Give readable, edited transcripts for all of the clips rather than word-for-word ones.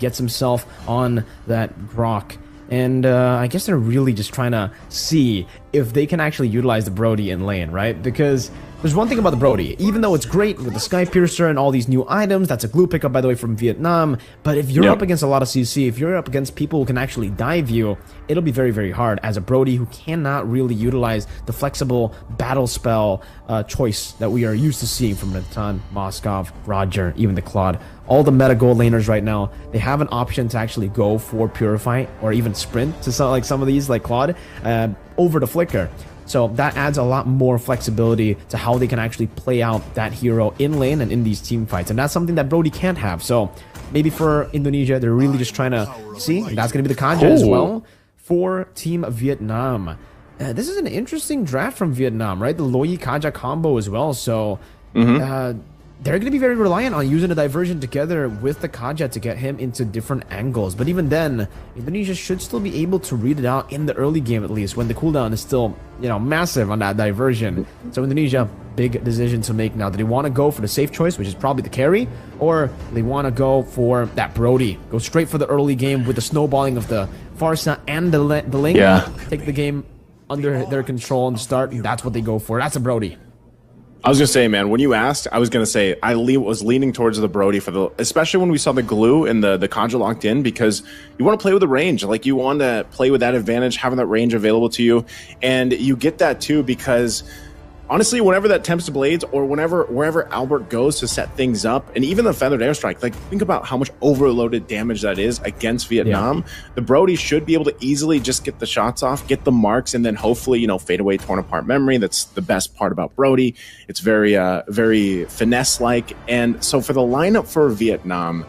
gets himself on that Grok. And I guess they're really just trying to see if they can actually utilize the Brody in lane, right? Because there's one thing about the Brody, even though it's great with the Sky Piercer and all these new items, that's a glue pickup, by the way, from Vietnam, but if you're up against a lot of CC, if you're up against people who can actually dive you, it'll be very, very hard as a Brody who cannot really utilize the flexible battle spell choice that we are used to seeing from Natan, Moskov, Roger, even the Claude. All the meta gold laners right now, they have an option to actually go for Purify or even Sprint to some of these, like Claude, over the Flicker. So that adds a lot more flexibility to how they can actually play out that hero in lane and in these team fights. And that's something that Brody can't have. So maybe for Indonesia, they're really just trying to see. That's going to be the Kaja as well for Team Vietnam. This is an interesting draft from Vietnam, right? The Loyi Kaja combo as well. So they're going to be very reliant on using a diversion together with the Kaja to get him into different angles. But even then, Indonesia should still be able to read it out in the early game, at least, when the cooldown is still, you know, massive on that diversion. So Indonesia, big decision to make now. Do they want to go for the safe choice, which is probably the carry, or they want to go for that Brody? Go straight for the early game with the snowballing of the Pharsa and the Ling. Take the game under their control and start. That's what they go for. That's a Brody. I was gonna say, man, when you asked, I was gonna say was leaning towards the Brody for the, especially when we saw the glue and the Kaja locked in, because you want to play with the range, like you want to play with that advantage, having that range available to you, and you get that too because honestly, whenever that tempts the blades or wherever Albert goes to set things up, and even the feathered airstrike, like think about how much overloaded damage that is against Vietnam. The Brody should be able to easily just get the shots off, get the marks, and then hopefully, you know, fade away torn apart memory. That's the best part about Brody. It's very very finesse-like. And so for the lineup for Vietnam,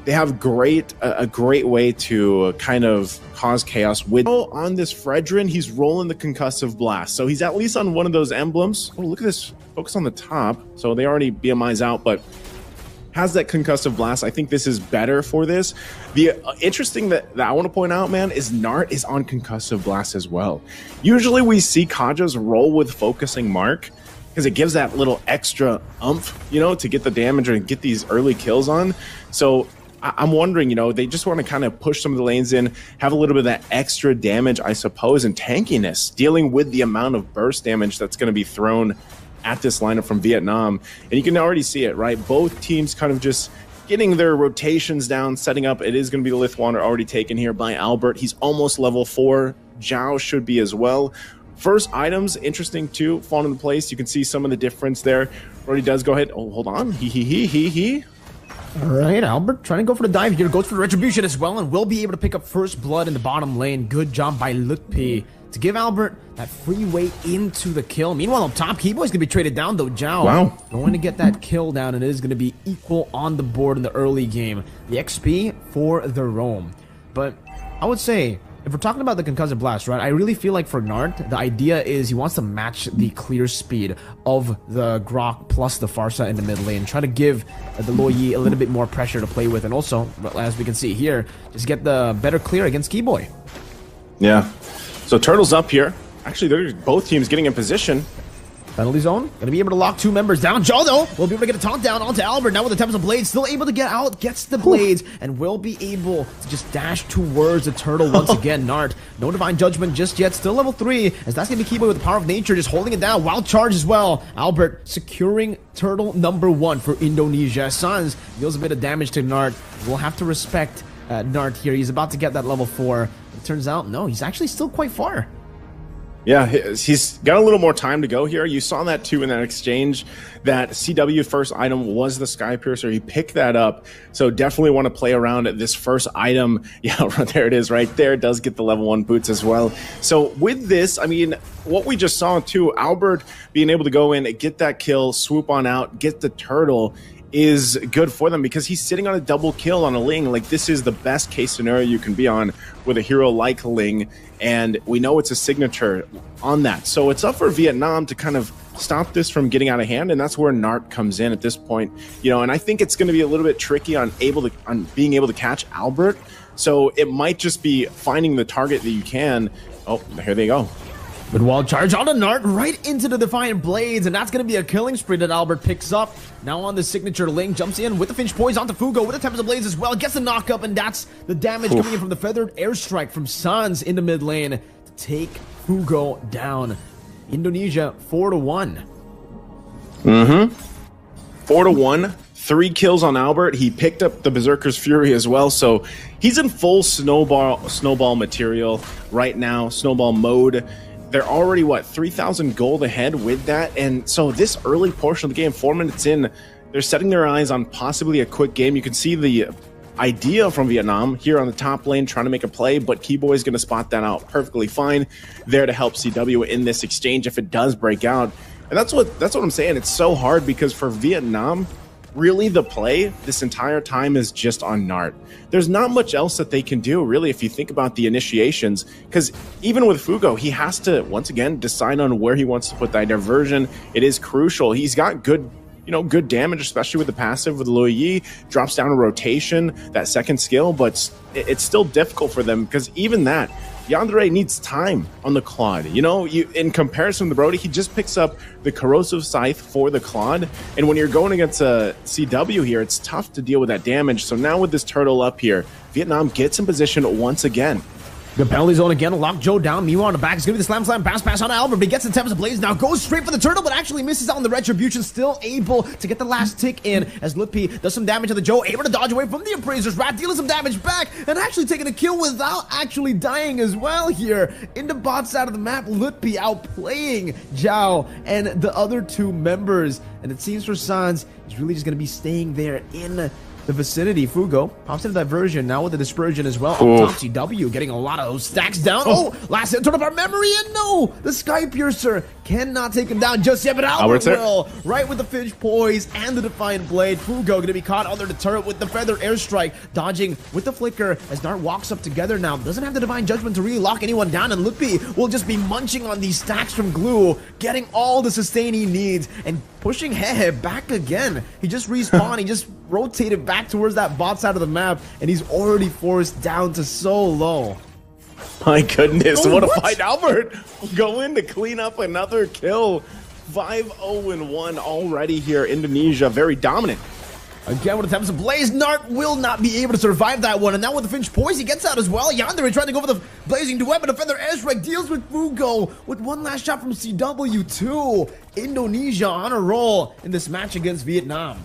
they have a great way to kind of cause chaos. With on this Fredrin, he's rolling the concussive blast. So he's at least on one of those emblems. Oh, look at this. Focus on the top. So they already BMI's out, but has that concussive blast. I think this is better for this. The interesting that I want to point out, man, is Nart is on concussive blast as well. Usually we see Kajas roll with focusing mark because it gives that little extra oomph, you know, to get the damage and get these early kills on. So I'm wondering, you know, they just want to kind of push some of the lanes in, have a little bit of that extra damage, I suppose, and tankiness, dealing with the amount of burst damage that's going to be thrown at this lineup from Vietnam. And you can already see it, right? Both teams kind of just getting their rotations down, setting up. It is going to be the Lithwander already taken here by Albert. He's almost level 4. Zhao should be as well. First items, interesting too, fall into place. You can see some of the difference there. Already does go ahead. Oh, hold on. He. All right, Albert trying to go for the dive here. Goes for the retribution as well and will be able to pick up first blood in the bottom lane. Good job by Lutpi to give Albert that free way into the kill. Meanwhile, up top, Keyboy's going to be traded down, though. Zhao going to get that kill down, and it is going to be equal on the board in the early game. The XP for the roam. But I would say, if we're talking about the concussive blast, right, I really feel like for Nart, the idea is he wants to match the clear speed of the Grok plus the Pharsa in the mid lane. Try to give the Loyi a little bit more pressure to play with. And also, as we can see here, just get the better clear against Keyboy. Yeah. So Turtle's up here. Actually, they're both teams getting in position. Penalty zone. Gonna be able to lock two members down. Zhao, though, will be able to get a taunt down onto Albert. Now with the Tempest of Blades, still able to get out, gets the Blades, and will be able to just dash towards the Turtle once again. Nart, no Divine Judgment just yet. Still level 3, as that's gonna be Keyboy with the Power of Nature, just holding it down. Wild Charge as well. Albert securing Turtle number 1 for Indonesia. Suns deals a bit of damage to Nart. We'll have to respect Nart here. He's about to get that level 4. It turns out, no, he's actually still quite far. Yeah, he's got a little more time to go here. You saw that too in that exchange. That CW first item was the Sky Piercer. He picked that up. So definitely want to play around at this first item. Yeah, there it is right there. It does get the level 1 boots as well. So with this, I mean, what we just saw too, Albert being able to go in and get that kill, swoop on out, get the turtle, is good for them because he's sitting on a double kill on a Ling. Like, this is the best case scenario you can be on with a hero like Ling, and we know it's a signature on that. So it's up for Vietnam to kind of stop this from getting out of hand, and that's where Nart comes in at this point. You know, and I think it's going to be a little bit tricky on being able to catch Albert. So it might just be finding the target that you can. Oh, here they go. But wild charge on a Nart right into the Defiant Blades, and that's going to be a killing spree that Albert picks up. Now on the signature link, jumps in with the Finch Poise onto Fugo with the Tempest of Blades as well. Gets the knock up, and that's the damage coming in from the Feathered Airstrike from Sans in the mid lane to take Fugo down. Indonesia 4-1. 4-1. 3 kills on Albert. He picked up the Berserker's Fury as well, so he's in full snowball material right now, snowball mode. They're already, what, 3,000 gold ahead with that, and so this early portion of the game, 4 minutes in, they're setting their eyes on possibly a quick game. You can see the idea from Vietnam here on the top lane trying to make a play, but Keyboy is going to spot that out perfectly fine, there to help CW in this exchange if it does break out. And that's what I'm saying. It's so hard because for Vietnam, really the play this entire time is just on Nart. There's not much else that they can do, really, if you think about the initiations, because even with Fugo, he has to, once again, decide on where he wants to put that diversion. It is crucial. He's got good, good damage, especially with the passive with Lui Yi, drops down a rotation, that second skill, but it's still difficult for them, because even that, Yandere needs time on the Claude. In comparison to Brody, he just picks up the Corrosive Scythe for the Claude. And when you're going against a CW here, it's tough to deal with that damage. So now with this turtle up here, Vietnam gets in position once again. The penalty zone again, lock Joe down. Miwa on the back. It's going to be the slam pass on Albert, but he gets the Tempest of Blaze now, goes straight for the turtle, but actually misses out on the Retribution, still able to get the last tick in as Lippy does some damage to the Joe, able to dodge away from the Appraisers. Rat dealing some damage back and actually taking a kill without actually dying as well here. In the bot side of the map, Lippy outplaying Zhao and the other 2 members, and it seems for Sans, he's really just going to be staying there in the vicinity. Fugo pops into diversion now with the dispersion as well. Up top, CW getting a lot of those stacks down. Last hit, turn up our memory, and no, the Sky Piercer cannot take him down just yet, but Albert will. Right with the Finch Poise and the Defiant Blade. Fugo going to be caught under the turret with the Feather Airstrike, dodging with the Flicker as Dart walks up together now. Doesn't have the Divine Judgment to really lock anyone down, and Lippy will just be munching on these stacks from Glue, getting all the sustain he needs, and pushing Hehe back again. He just respawned, he just rotated back towards that bot side of the map, and he's already forced down to so low. My goodness, what a fight. Albert go in to clean up another kill. 5-0-1 already here. Indonesia very dominant. Again with the Tempest of Blaze, Nart will not be able to survive that one, and now with the Finch Poise, he gets out as well. Yandere trying to go for the Blazing Duet, but a Feather Airstrike deals with Fugo with one last shot from CW2. Indonesia on a roll in this match against Vietnam.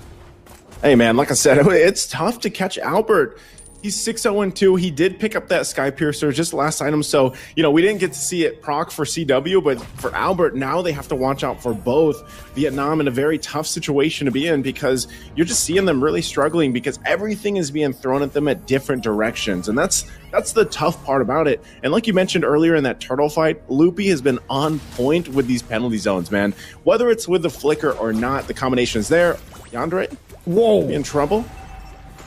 Hey man, like I said, it's tough to catch Albert. He's 6-0-2. He did pick up that Sky Piercer, just last item. So, we didn't get to see it proc for CW, but for Albert, now they have to watch out for both. Vietnam in a very tough situation to be in, because you're just seeing them really struggling because everything is being thrown at them at different directions. And that's the tough part about it. And like you mentioned earlier in that turtle fight, Loopy has been on point with these penalty zones, man. Whether it's with the Flicker or not, the combination is there. Yandere, whoa, in trouble.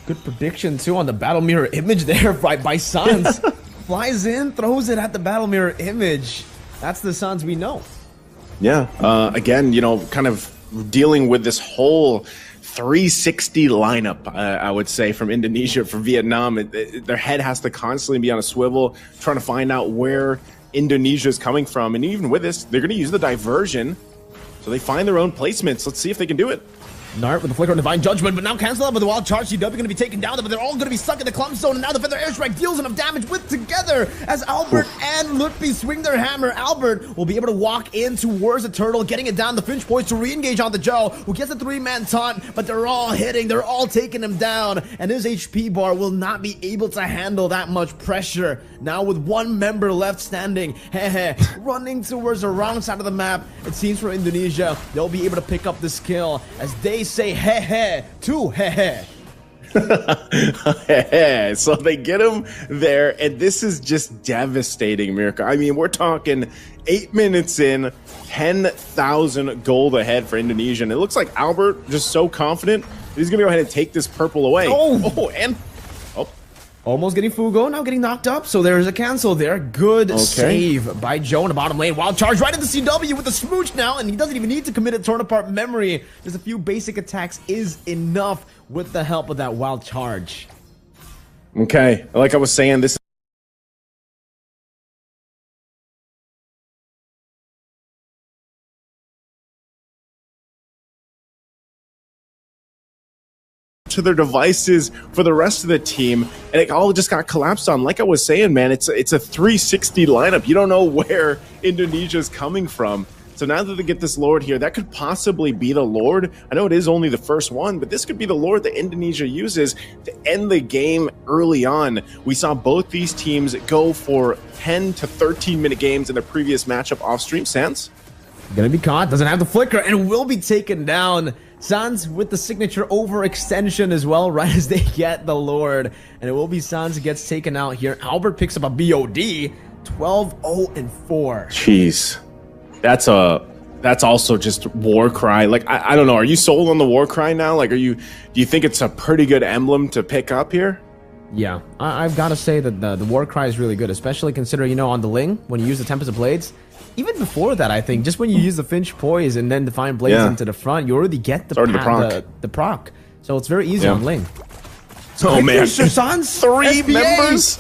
Good prediction, too, on the Battle Mirror image there by Sans. Flies in, throws it at the Battle Mirror image. That's the Sans we know. Yeah, again, kind of dealing with this whole 360 lineup, I would say, from Indonesia, from Vietnam. Their head has to constantly be on a swivel, trying to find out where Indonesia is coming from. And even with this, they're going to use the diversion. So they find their own placements. Let's see if they can do it. Nart with the Flicker on Divine Judgment, but now cancel out with the Wild Charge. CW going to be taken down, but they're all going to be stuck in the Clump Zone, and now the Feather Airstrike deals enough damage with together as Albert and Lutfi swing their hammer. Albert will be able to walk in towards the turtle, getting it down. The Finch Poise to re-engage on the Joe, who gets a 3-man taunt, but they're all hitting, they're all taking him down, and his HP bar will not be able to handle that much pressure. Now with 1 member left standing, running towards the wrong side of the map, it seems for Indonesia, they'll be able to pick up this kill as they say to so they get him there, and this is just devastating, Mirka. I mean, we're talking 8 minutes in, 10,000 gold ahead for Indonesia, and it looks like Albert just so confident that he's gonna go ahead and take this purple away. Almost getting Fugo, now getting knocked up, so there's a cancel there. Good save by Joe in the bottom lane. Wild charge right into CW with the smooch now, and he doesn't even need to commit a torn apart memory. Just a few basic attacks is enough with the help of that wild charge. Okay, like I was saying, this to their devices for the rest of the team, and it all just got collapsed on. Like I was saying, man, it's a 360 lineup. You don't know where Indonesia's coming from. So now that they get this Lord here, that could possibly be the Lord. I know it is only the first one, but this could be the Lord that Indonesia uses to end the game early on. We saw both these teams go for 10 to 13-minute games in their previous matchup off stream. Sans? Gonna be caught, doesn't have the flicker, and will be taken down. Sans with the signature overextension as well, right as they get the Lord. And it will be Sans who gets taken out here. Albert picks up a BOD, 12-0-4. Jeez. That's also just war cry. Like, I don't know. Are you sold on the war cry now? Like, do you think it's a pretty good emblem to pick up here? Yeah, I've got to say that the war cry is really good, especially considering, you know, on the Ling, when you use the Tempest of Blades, even before that, I think, just when you use the Finch Poise and then Divine Blades into the front, you already get the proc. So it's very easy on Ling. So, oh, man. Sans, three SPA. members.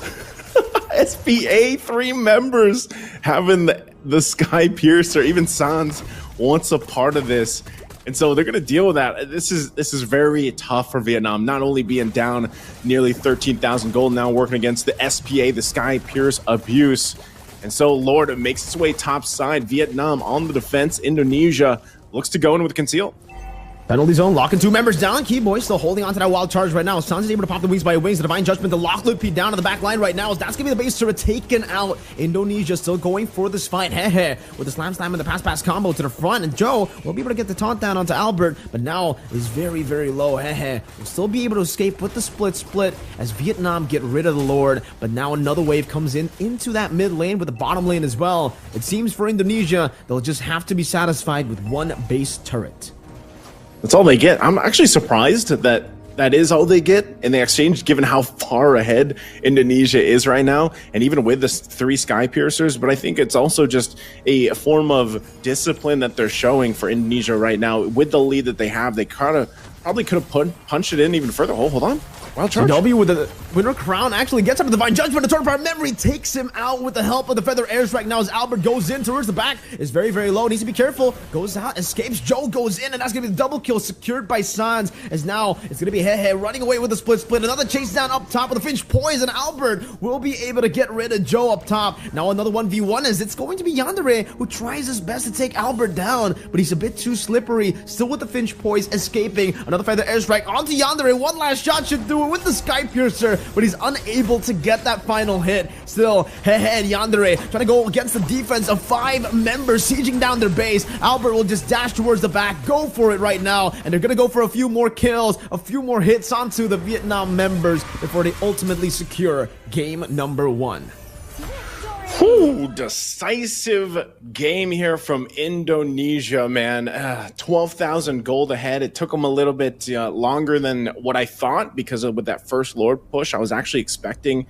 SPA, 3 members having the Sky Piercer. Even Sans wants a part of this. And so they're going to deal with that. This is very tough for Vietnam, not only being down nearly 13,000 gold, now working against the SPA, the Sky Pierce abuse. And so Lord makes its way top side. Vietnam on the defense. Indonesia looks to go in with Conceal. Penalty zone, locking 2 members down. Keyboy still holding on to that wild charge right now. Sans is able to pop the wings by wings. The Divine Judgment, the lock loop down to the back line right now. That's going to be the base turret taken out. Indonesia still going for this fight. Heh with the slam and the pass combo to the front. And Joe will be able to get the taunt down onto Albert, but now is very, very low. Heh will still be able to escape with the split as Vietnam get rid of the Lord. But now another wave comes into that mid lane with the bottom lane as well. It seems for Indonesia, they'll just have to be satisfied with 1 base turret. That's all they get. I'm actually surprised that is all they get in the exchange, given how far ahead Indonesia is right now, and even with the 3 Sky Piercers. But I think it's also just a form of discipline that they're showing for Indonesia right now. With the lead that they have, they probably could have punched it in even further. Hold on. Wild charge. W with the Winter Crown actually gets up to Divine Judgment. The Turn Power Memory takes him out with the help of the Feather Airstrike. Now as Albert goes in towards the back, is very, very low. Needs to be careful. Goes out, escapes. Joe goes in, and that's going to be the double kill secured by Sans. As now it's going to be Heh running away with the split. Another chase down up top with the Finch Poise, and Albert will be able to get rid of Joe up top. Now another 1v1 as it's going to be Yandere who tries his best to take Albert down, but he's a bit too slippery. Still with the Finch Poise escaping. Another Feather Airstrike onto Yandere. One last shot should do it with the Sky Piercer, but he's unable to get that final hit. Still, Heh and Yandere trying to go against the defense of 5 members sieging down their base. Albert will just dash towards the back, go for it right now, and they're gonna go for a few more kills, a few more hits onto the Vietnam members before they ultimately secure game number 1. Ooh, decisive game here from Indonesia, man. 12,000 gold ahead. It took them a little bit longer than what I thought, because with that first Lord push, I was actually expecting